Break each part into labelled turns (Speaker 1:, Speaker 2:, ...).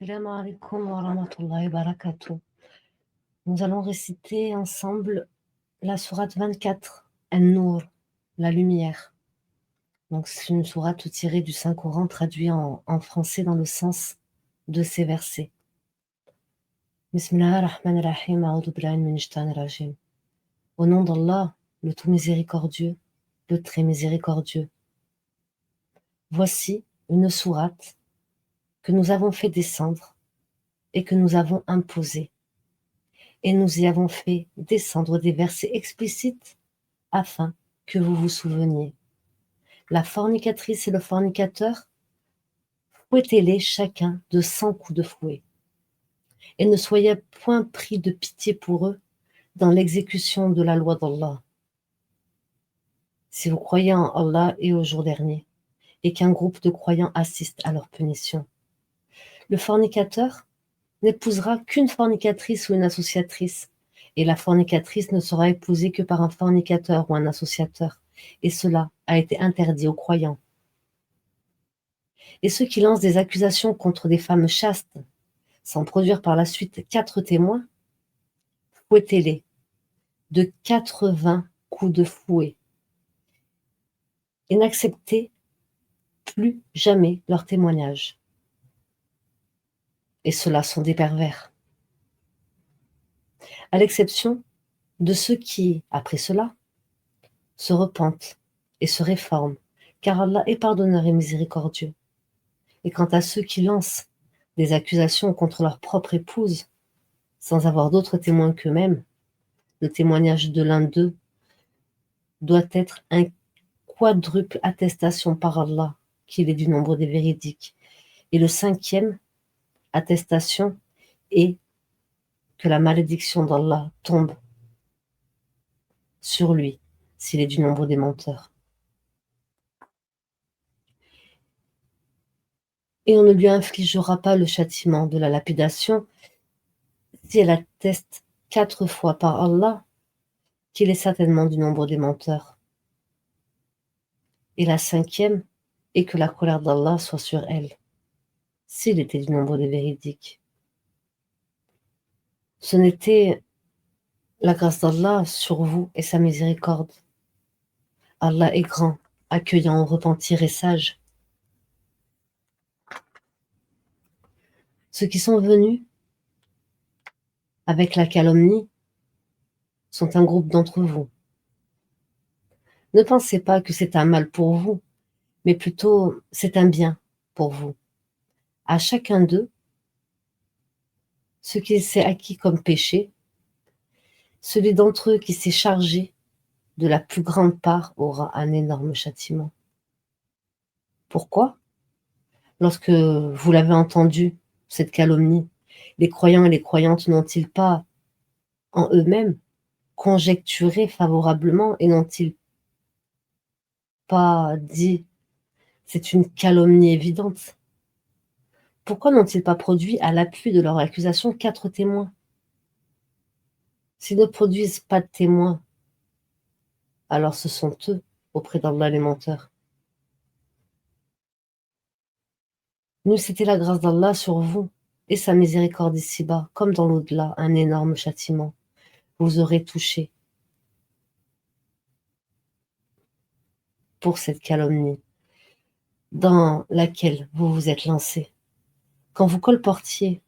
Speaker 1: Assalamu alaikum wa rahmatullahi wa barakatuh. Nous allons réciter ensemble la sourate 24, An-Nur, la lumière. Donc c'est une sourate tirée du Saint-Coran traduit en français dans le sens de ces versets. Bismillah ar-Rahman ar-Rahim, a'udhu billahi minash shaitanir rajim. Au nom d'Allah, le tout miséricordieux, le très miséricordieux. Voici une sourate que nous avons fait descendre et que nous avons imposée. Et nous y avons fait descendre des versets explicites afin que vous vous souveniez. La fornicatrice et le fornicateur, fouettez-les chacun de 100 coups de fouet. Et ne soyez point pris de pitié pour eux dans l'exécution de la loi d'Allah. Si vous croyez en Allah et au jour dernier, et qu'un groupe de croyants assiste à leur punition. Le fornicateur n'épousera qu'une fornicatrice ou une associatrice, et la fornicatrice ne sera épousée que par un fornicateur ou un associateur, et cela a été interdit aux croyants. Et ceux qui lancent des accusations contre des femmes chastes, sans produire par la suite 4 témoins, fouettez-les de 80 coups de fouet, et n'acceptez plus jamais leur témoignage. Et ceux-là sont des pervers. À l'exception de ceux qui, après cela, se repentent et se réforment, car Allah est pardonneur et miséricordieux. Et quant à ceux qui lancent des accusations contre leur propre épouse, sans avoir d'autres témoins qu'eux-mêmes, le témoignage de l'un d'eux doit être un quadruple attestation par Allah qu'il est du nombre des véridiques. Et le 5e attestation est que la malédiction d'Allah tombe sur lui s'il est du nombre des menteurs. Et on ne lui infligera pas le châtiment de la lapidation si elle atteste 4 fois par Allah qu'il est certainement du nombre des menteurs. Et la 5e est que la colère d'Allah soit sur elle, s'il était du nombre des véridiques. Ce n'était la grâce d'Allah sur vous et sa miséricorde. Allah est grand, accueillant au repentir et sage. Ceux qui sont venus avec la calomnie sont un groupe d'entre vous. Ne pensez pas que c'est un mal pour vous, mais plutôt c'est un bien pour vous. À chacun d'eux, ce qu'il s'est acquis comme péché, celui d'entre eux qui s'est chargé de la plus grande part aura un énorme châtiment. Pourquoi? Lorsque vous l'avez entendu, cette calomnie, les croyants et les croyantes n'ont-ils pas, en eux-mêmes, conjecturé favorablement et n'ont-ils pas dit « c'est une calomnie évidente ». Pourquoi n'ont-ils pas produit à l'appui de leur accusation 4 témoins? S'ils ne produisent pas de témoins, alors ce sont eux, auprès d'Allah, les menteurs. Nous, c'était la grâce d'Allah sur vous et sa miséricorde ici-bas, comme dans l'au-delà, un énorme châtiment. Vous aurez touché pour cette calomnie dans laquelle vous vous êtes lancé. Quand vous colportiez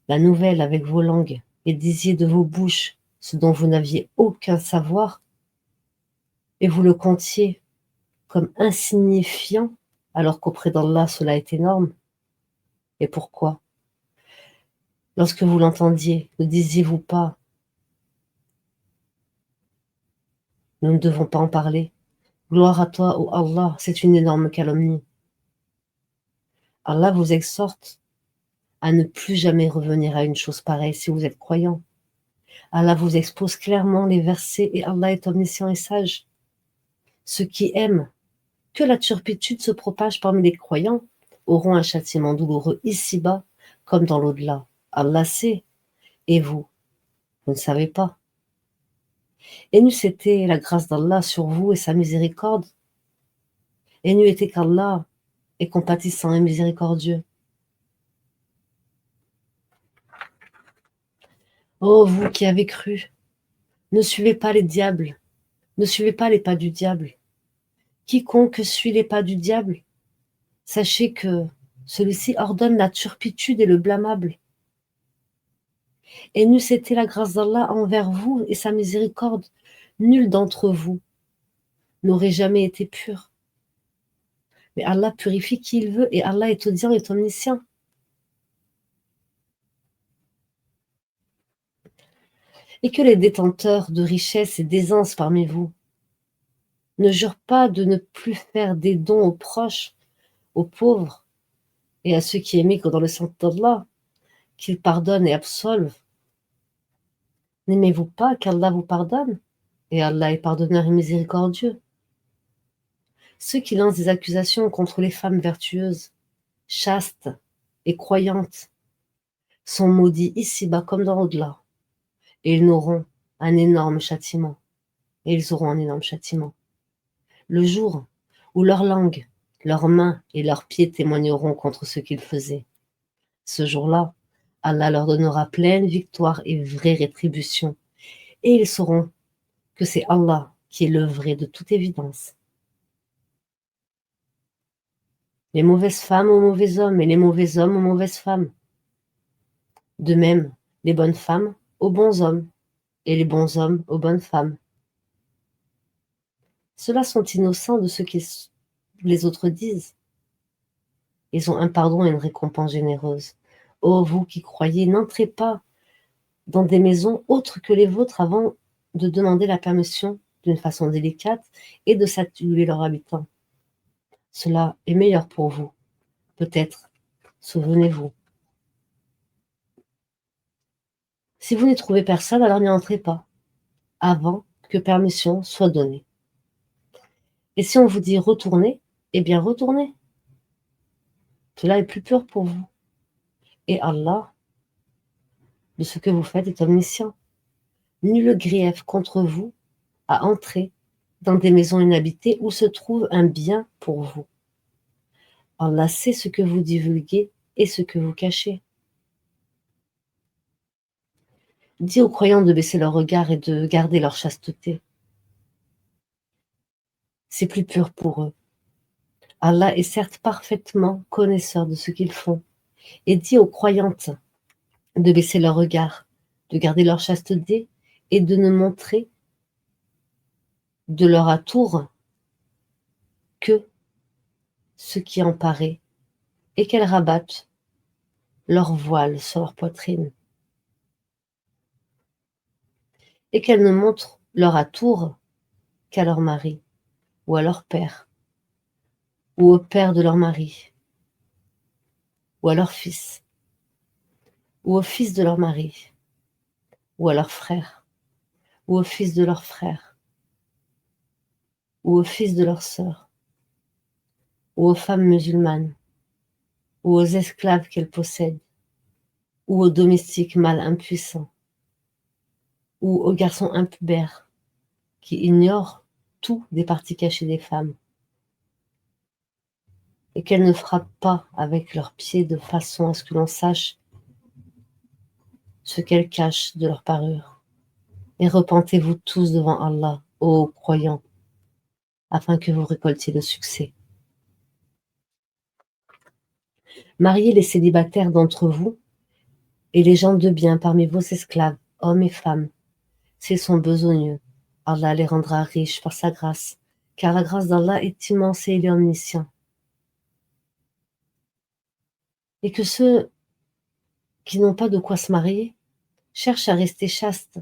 Speaker 1: la nouvelle avec vos langues et disiez de vos bouches ce dont vous n'aviez aucun savoir, et vous le comptiez comme insignifiant, alors qu'auprès d'Allah cela est énorme. Et pourquoi? Lorsque vous l'entendiez, ne disiez-vous pas « Nous ne devons pas en parler. Gloire à toi, ô Allah, c'est une énorme calomnie. » Allah vous exhorte à ne plus jamais revenir à une chose pareille si vous êtes croyant. Allah vous expose clairement les versets et Allah est omniscient et sage. Ceux qui aiment que la turpitude se propage parmi les croyants auront un châtiment douloureux ici-bas comme dans l'au-delà. Allah sait, et vous ne savez pas. Et n'eût été la grâce d'Allah sur vous et sa miséricorde, et n'eût été qu'Allah est compatissant et miséricordieux. Ô vous qui avez cru, ne suivez pas les diables, ne suivez pas les pas du diable. Quiconque suit les pas du diable, sachez que celui-ci ordonne la turpitude et le blâmable. Et n'eût été la grâce d'Allah envers vous et sa miséricorde, nul d'entre vous n'aurait jamais été pur. Mais Allah purifie qui il veut et Allah est audient et omniscient. Et que les détenteurs de richesses et d'aisance parmi vous ne jurent pas de ne plus faire des dons aux proches, aux pauvres et à ceux qui émigrent dans le sang d'Allah, qu'ils pardonnent et absolvent. N'aimez-vous pas qu'Allah vous pardonne? Et Allah est pardonneur et miséricordieux. Ceux qui lancent des accusations contre les femmes vertueuses, chastes et croyantes sont maudits ici-bas comme dans l'au-delà. Et ils n'auront un énorme châtiment. Et ils auront un énorme châtiment. Le jour où leur langue, leurs mains et leurs pieds témoigneront contre ce qu'ils faisaient. Ce jour-là, Allah leur donnera pleine victoire et vraie rétribution. Et ils sauront que c'est Allah qui est le vrai de toute évidence. Les mauvaises femmes aux mauvais hommes et les mauvais hommes aux mauvaises femmes. De même, les bonnes femmes aux bons hommes et les bons hommes aux bonnes femmes. Ceux-là sont innocents de ce que les autres disent. Ils ont un pardon et une récompense généreuse. Ô vous qui croyez, n'entrez pas dans des maisons autres que les vôtres avant de demander la permission d'une façon délicate et de saluer leurs habitants. Cela est meilleur pour vous. Peut-être, souvenez-vous. Si vous n'y trouvez personne, alors n'y entrez pas, avant que permission soit donnée. Et si on vous dit retournez, eh bien retournez. Cela est plus pur pour vous. Et Allah, de ce que vous faites, est omniscient. Nul grief contre vous à entrer dans des maisons inhabitées où se trouve un bien pour vous. Allah sait ce que vous divulguez et ce que vous cachez. Dis aux croyants de baisser leur regard et de garder leur chasteté. C'est plus pur pour eux. Allah est certes parfaitement connaisseur de ce qu'ils font. Et dis aux croyantes de baisser leur regard, de garder leur chasteté et de ne montrer de leur atour que ce qui en paraît et qu'elles rabattent leur voile sur leur poitrine et qu'elles ne montrent leur atour qu'à leur mari ou à leur père ou au père de leur mari ou à leur fils ou au fils de leur mari ou à leur frère ou au fils de leur frère ou au fils de leur sœur ou aux femmes musulmanes ou aux esclaves qu'elles possèdent ou aux domestiques mâles impuissants ou aux garçons impubères qui ignorent tout des parties cachées des femmes et qu'elles ne frappent pas avec leurs pieds de façon à ce que l'on sache ce qu'elles cachent de leur parure. Et repentez-vous tous devant Allah, ô croyants, afin que vous récoltiez le succès. Mariez les célibataires d'entre vous et les gens de bien parmi vos esclaves, hommes et femmes, s'ils sont besogneux. Allah les rendra riches par sa grâce, car la grâce d'Allah est immense et il est omniscient. Et que ceux qui n'ont pas de quoi se marier cherchent à rester chastes,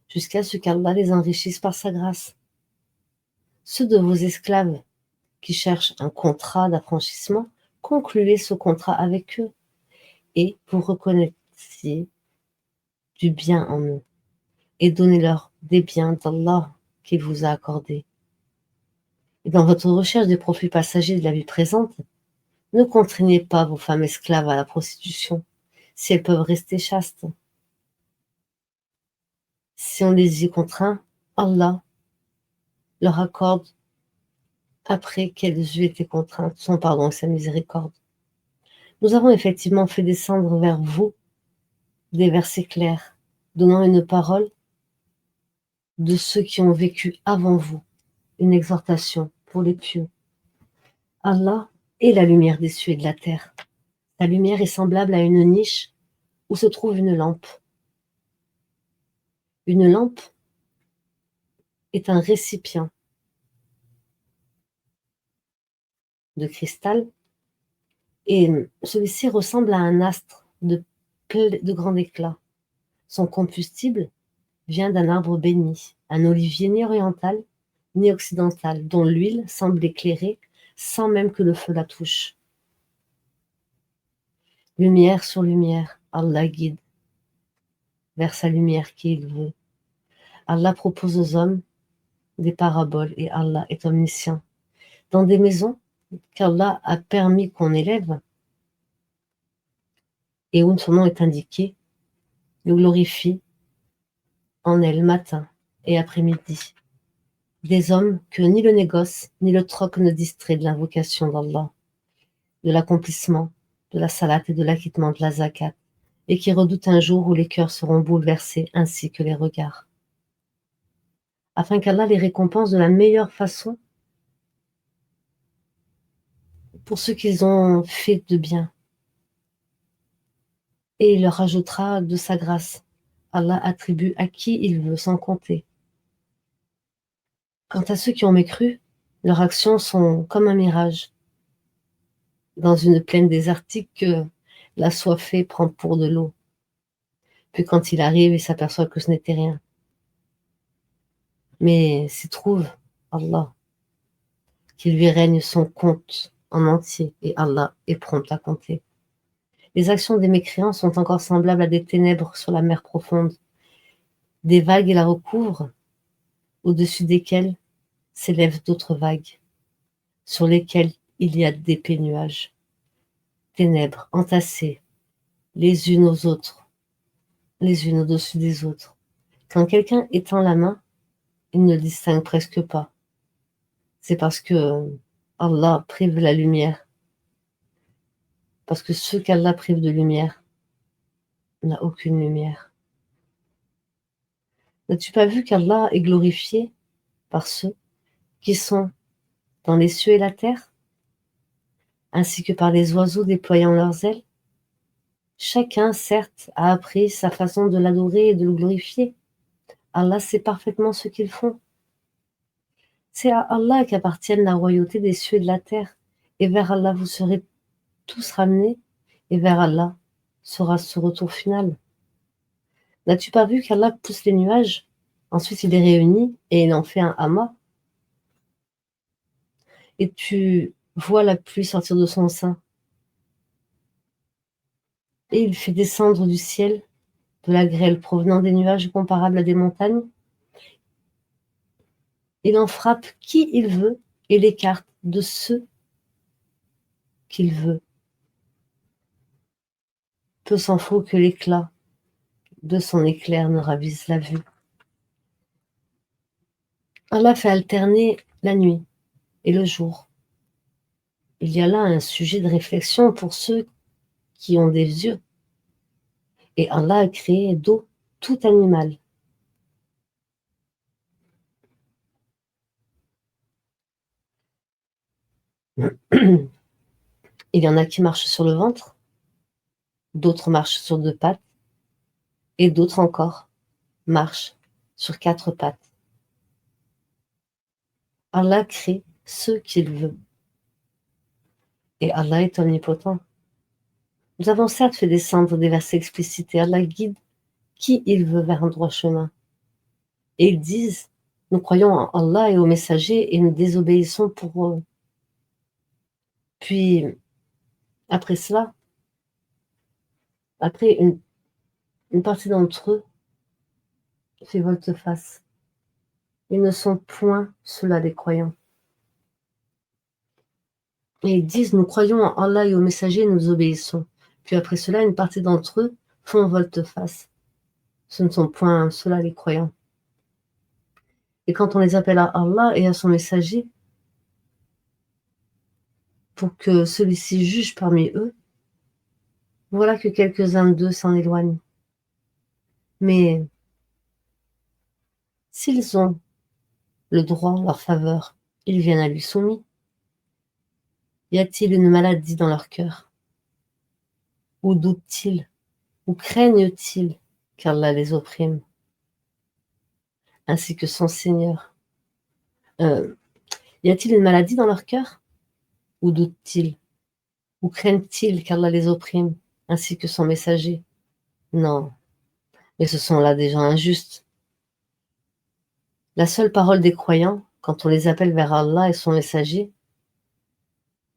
Speaker 1: jusqu'à ce qu'Allah les enrichisse par sa grâce. Ceux de vos esclaves qui cherchent un contrat d'affranchissement, concluez ce contrat avec eux et vous reconnaissiez du bien en eux et donnez-leur des biens d'Allah qu'il vous a accordés. Et dans votre recherche des profits passagers de la vie présente, ne contraignez pas vos femmes esclaves à la prostitution si elles peuvent rester chastes. Si on les y contraint, Allah leur accorde, après qu'elles eurent été contraintes, son pardon et sa miséricorde. Nous avons effectivement fait descendre vers vous des versets clairs donnant une parole de ceux qui ont vécu avant vous, une exhortation pour les pieux. Allah est la lumière des cieux et de la terre. Sa lumière est semblable à une niche où se trouve une lampe. Une lampe est un récipient de cristal et celui-ci ressemble à un astre de grand éclat. Son combustible vient d'un arbre béni, un olivier ni oriental ni occidental, dont l'huile semble éclairer sans même que le feu la touche. Lumière sur lumière, Allah guide vers sa lumière qui il veut. Allah propose aux hommes des paraboles et Allah est omniscient. Dans des maisons qu'Allah a permis qu'on élève et où son nom est indiqué, le glorifie en elles matin et après-midi. Des hommes que ni le négoce ni le troc ne distrait de l'invocation d'Allah, de l'accomplissement de la salat et de l'acquittement de la zakat, et qui redoutent un jour où les cœurs seront bouleversés ainsi que les regards. Afin qu'Allah les récompense de la meilleure façon pour ce qu'ils ont fait de bien. Et il leur ajoutera de sa grâce. Allah attribue à qui il veut sans compter. Quant à ceux qui ont mécru, leurs actions sont comme un mirage dans une plaine désertique que l'assoiffé prend pour de l'eau. Puis quand il arrive, il s'aperçoit que ce n'était rien. Mais s'y trouve Allah, qui lui règne son compte en entier, et Allah est prompt à compter. Les actions des mécréants sont encore semblables à des ténèbres sur la mer profonde. Des vagues la recouvrent, au-dessus desquelles s'élèvent d'autres vagues, sur lesquelles il y a d'épais nuages. Ténèbres entassées, les unes aux autres, les unes au-dessus des autres. Quand quelqu'un étend la main, il ne distingue presque pas. C'est parce que Allah prive la lumière. Parce que ceux qu'Allah prive de lumière n'a aucune lumière. N'as-tu pas vu qu'Allah est glorifié par ceux qui sont dans les cieux et la terre, ainsi que par les oiseaux déployant leurs ailes? Chacun, certes, a appris sa façon de l'adorer et de le glorifier. Allah sait parfaitement ce qu'ils font. C'est à Allah qu'appartiennent la royauté des cieux et de la terre, et vers Allah vous serez tous ramenés, et vers Allah sera ce retour final. N'as-tu pas vu qu'Allah pousse les nuages, ensuite il les réunit, et il en fait un amas, et tu vois la pluie sortir de son sein, et il fait descendre du ciel de la grêle provenant des nuages comparables à des montagnes. Il en frappe qui il veut et l'écarte de ceux qu'il veut. Peu s'en faut que l'éclat de son éclair ne ravise la vue. Allah fait alterner la nuit et le jour. Il y a là un sujet de réflexion pour ceux qui ont des yeux. Et Allah a créé d'eau tout animal. Il y en a qui marchent sur le ventre, d'autres marchent sur deux pattes, et d'autres encore marchent sur quatre pattes. Allah crée ceux qu'il veut. Et Allah est omnipotent. Nous avons certes fait descendre des versets explicités. Allah guide qui il veut vers un droit chemin. Et ils disent, nous croyons en Allah et aux messagers et nous désobéissons pour eux. Puis, après cela, après une partie d'entre eux fait volte-face. Ils ne sont point ceux-là les croyants. Et ils disent, nous croyons en Allah et aux messagers et nous obéissons. Puis après cela, une partie d'entre eux font volte-face. Ce ne sont point ceux-là les croyants. Et quand on les appelle à Allah et à son messager, pour que celui-ci juge parmi eux, voilà que quelques-uns d'eux s'en éloignent. Mais s'ils ont le droit en leur faveur, ils viennent à lui soumis. Y a-t-il une maladie dans leur cœur? Ou doutent-ils? Ou craignent-ils qu'Allah les opprime, ainsi que son Seigneur? Y a-t-il une maladie dans leur cœur? Ou doutent-ils? Ou craignent-ils qu'Allah les opprime, ainsi que son messager? Non, mais ce sont là des gens injustes. La seule parole des croyants, quand on les appelle vers Allah et son messager,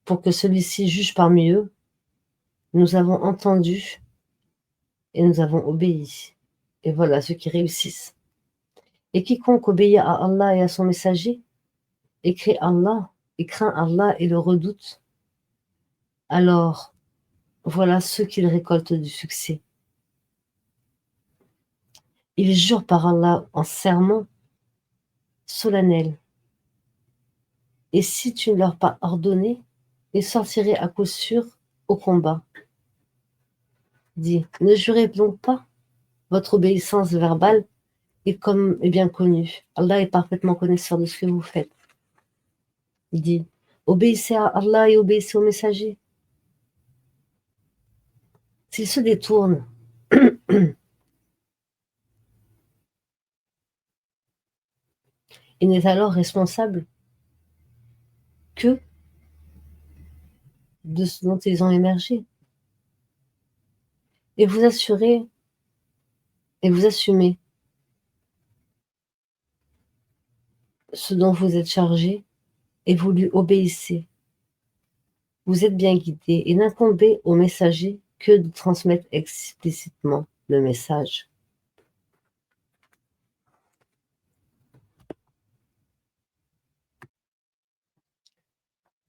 Speaker 1: pour que celui-ci juge parmi eux, nous avons entendu et nous avons obéi. Et voilà ceux qui réussissent. Et quiconque obéit à Allah et à son messager, et craint Allah et le redoute, alors voilà ceux qui récoltent du succès. Ils jurent par Allah en serment solennel. Et si tu ne leur pas ordonné, ils sortiraient à coup sûr au combat. Dis, ne jurez donc pas, votre obéissance verbale est bien connue. Allah est parfaitement connaisseur de ce que vous faites. Dis, obéissez à Allah et obéissez au messager. S'ils se détournent, il n'est alors responsable que de ce dont ils ont émergé. Et vous assurez et vous assumez ce dont vous êtes chargé et vous lui obéissez. Vous êtes bien guidé et n'incombez au messager que de transmettre explicitement le message.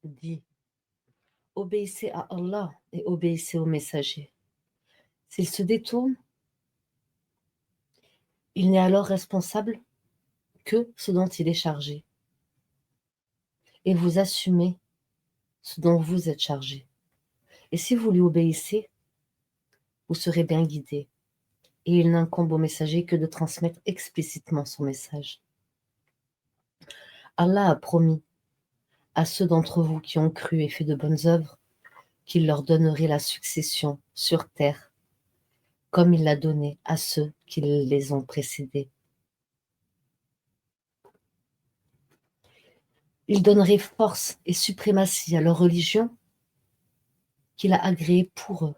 Speaker 1: Dis, obéissez à Allah et obéissez au messager. S'il se détourne, il n'est alors responsable que ce dont il est chargé. Et vous assumez ce dont vous êtes chargé. Et si vous lui obéissez, vous serez bien guidé. Et il n'incombe au messager que de transmettre explicitement son message. Allah a promis à ceux d'entre vous qui ont cru et fait de bonnes œuvres qu'il leur donnerait la succession sur terre, comme il l'a donné à ceux qui les ont précédés. Il donnerait force et suprématie à leur religion qu'il a agréée pour eux.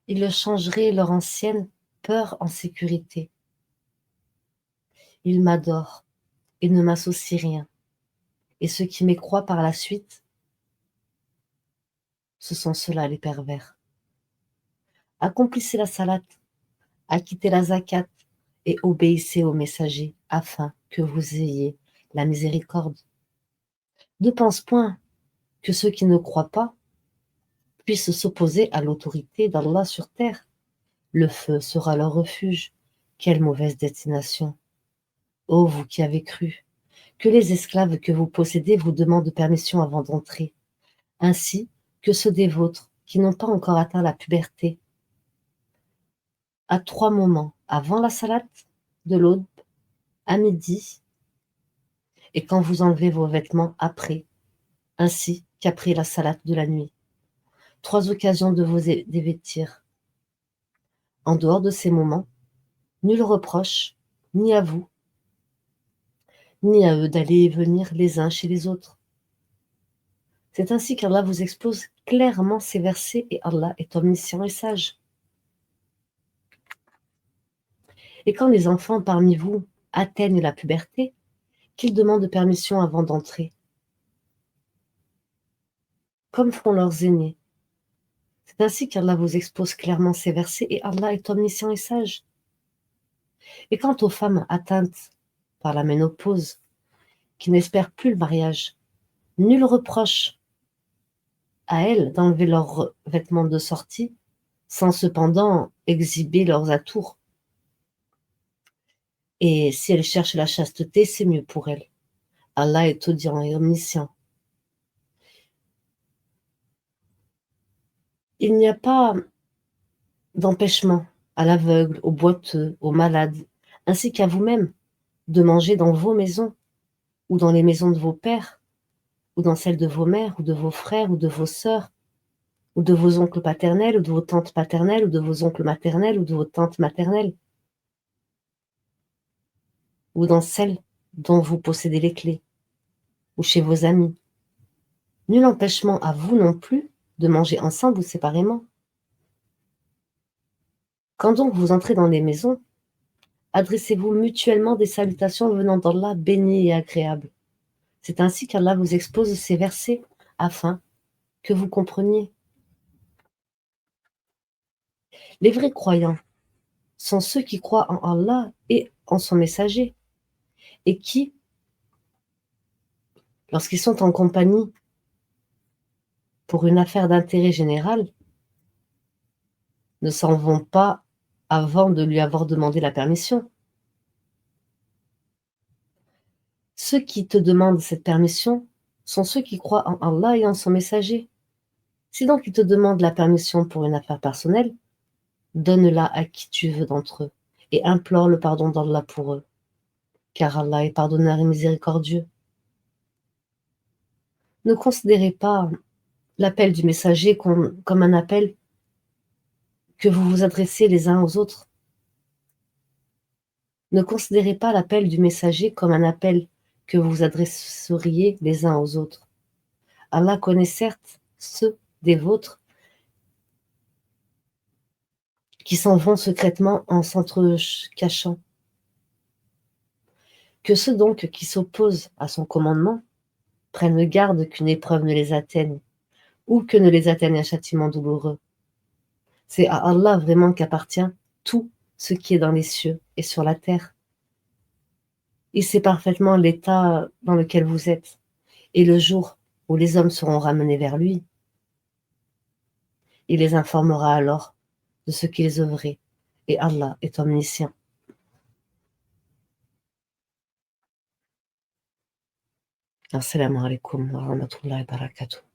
Speaker 1: Il le changerait leur ancienne peur en sécurité. Ils m'adorent et ne m'associent rien. Et ceux qui m'écroient par la suite, ce sont ceux-là les pervers. Accomplissez la salate, acquittez la zakat et obéissez au messager afin que vous ayez la miséricorde. Ne pense point que ceux qui ne croient pas puissent s'opposer à l'autorité d'Allah sur terre. Le feu sera leur refuge. Quelle mauvaise destination! Ô vous qui avez cru, que les esclaves que vous possédez vous demandent permission avant d'entrer, ainsi que ceux des vôtres qui n'ont pas encore atteint la puberté, à 3 moments, avant la salate de l'aube, à midi, et quand vous enlevez vos vêtements après, ainsi qu'après la salate de la nuit. 3 occasions de vous dévêtir. En dehors de ces moments, nul reproche, ni à vous, ni à eux d'aller et venir les uns chez les autres. C'est ainsi qu'Allah vous expose clairement ces versets et Allah est omniscient et sage. Et quand les enfants parmi vous atteignent la puberté, qu'ils demandent permission avant d'entrer, comme font leurs aînés. C'est ainsi qu'Allah vous expose clairement ces versets et Allah est omniscient et sage. Et quant aux femmes atteintes par la ménopause, qui n'espèrent plus le mariage, nul reproche à elles d'enlever leurs vêtements de sortie, sans cependant exhiber leurs atours. Et si elles cherchent la chasteté, c'est mieux pour elles. Allah est audient et omniscient. Il n'y a pas d'empêchement à l'aveugle, aux boiteux, aux malades, ainsi qu'à vous-même, de manger dans vos maisons, ou dans les maisons de vos pères, ou dans celles de vos mères, ou de vos frères, ou de vos sœurs, ou de vos oncles paternels, ou de vos tantes paternelles, ou de vos oncles maternels, ou de vos tantes maternelles, ou dans celles dont vous possédez les clés, ou chez vos amis. Nul empêchement à vous non plus de manger ensemble ou séparément. Quand donc vous entrez dans les maisons, adressez-vous mutuellement des salutations venant d'Allah béni et agréable. C'est ainsi qu'Allah vous expose ces versets afin que vous compreniez. Les vrais croyants sont ceux qui croient en Allah et en son messager et qui, lorsqu'ils sont en compagnie pour une affaire d'intérêt général, ne s'en vont pas avant de lui avoir demandé la permission. Ceux qui te demandent cette permission sont ceux qui croient en Allah et en son messager. Si donc ils te demandent la permission pour une affaire personnelle, donne-la à qui tu veux d'entre eux et implore le pardon d'Allah pour eux, car Allah est pardonneur et miséricordieux. Ne considérez pas l'appel du messager comme un appel que vous vous adressez les uns aux autres. Ne considérez pas l'appel du messager comme un appel que vous adresseriez les uns aux autres. Allah connaît certes ceux des vôtres qui s'en vont secrètement en s'entrecachant. Que ceux donc qui s'opposent à son commandement prennent garde qu'une épreuve ne les atteigne, ou que ne les atteigne un châtiment douloureux. C'est à Allah vraiment qu'appartient tout ce qui est dans les cieux et sur la terre. Il sait parfaitement l'état dans lequel vous êtes, et le jour où les hommes seront ramenés vers lui, il les informera alors de ce qu'ils œuvraient, et Allah est omniscient. Assalamu alaikum wa rahmatullahi wa barakatuh.